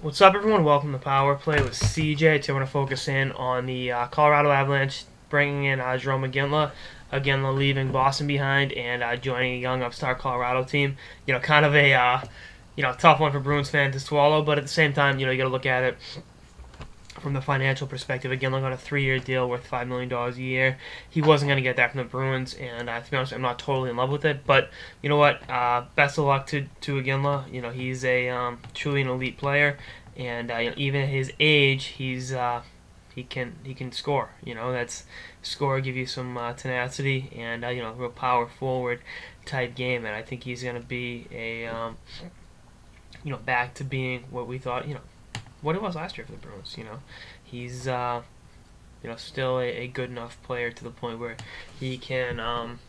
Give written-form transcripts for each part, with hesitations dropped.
What's up, everyone? Welcome to Power Play with CJ. Today we're going to focus in on the Colorado Avalanche, bringing in Jarome Iginla. Iginla leaving Boston behind and joining a young upstart Colorado team. You know, kind of a tough one for Bruins fans to swallow, but at the same time, you got to look at it from the financial perspective. Iginla got a 3-year deal worth $5 million a year. He wasn't going to get that from the Bruins, and to be honest, I'm not totally in love with it. But you know what? Best of luck to Iginla. You know, he's a truly an elite player, and even at his age, he can score. You know, that's score, give you some tenacity, and real power forward type game. And I think he's going to be a back to being what we thought. What it was last year for the Bruins. He's still a good enough player to the point where he can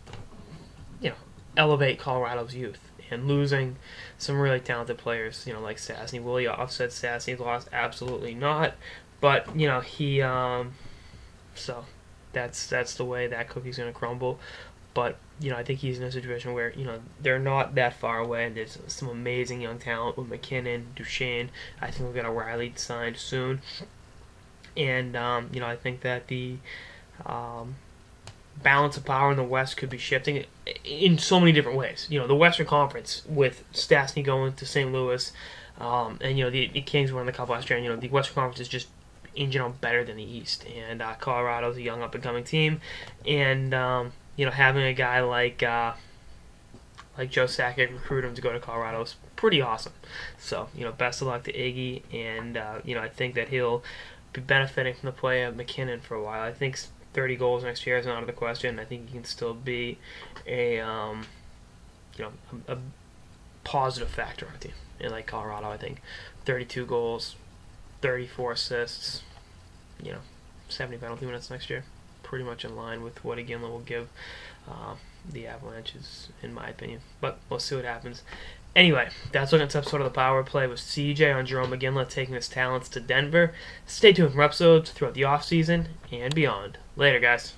elevate Colorado's youth. And losing some really talented players, like Stastny, will he offset Stastny's loss? Absolutely not. But he so that's the way that cookie's gonna crumble. But I think he's in a situation where they're not that far away, and there's some amazing young talent with McKinnon, Duchesne. I think we'll get a Riley signed soon, and I think that the balance of power in the West could be shifting in so many different ways. The Western Conference with Stastny going to St. Louis, and the Kings won the Cup last year. And the Western Conference is just in general better than the East, and Colorado's a young up and coming team, and having a guy like Joe Sakic recruit him to go to Colorado is pretty awesome. So best of luck to Iggy, and I think that he'll be benefiting from the play of McKinnon for a while. I think 30 goals next year is not out of the question. I think he can still be a positive factor on a team. And like Colorado, I think 32 goals, 34 assists, 70 penalty minutes next year. Pretty much in line with what Iginla will give the Avalanches, in my opinion. But we'll see what happens. Anyway, that's looking at this episode of the Power Play with CJ on Jarome Iginla taking his talents to Denver. Stay tuned for episodes throughout the offseason and beyond. Later, guys.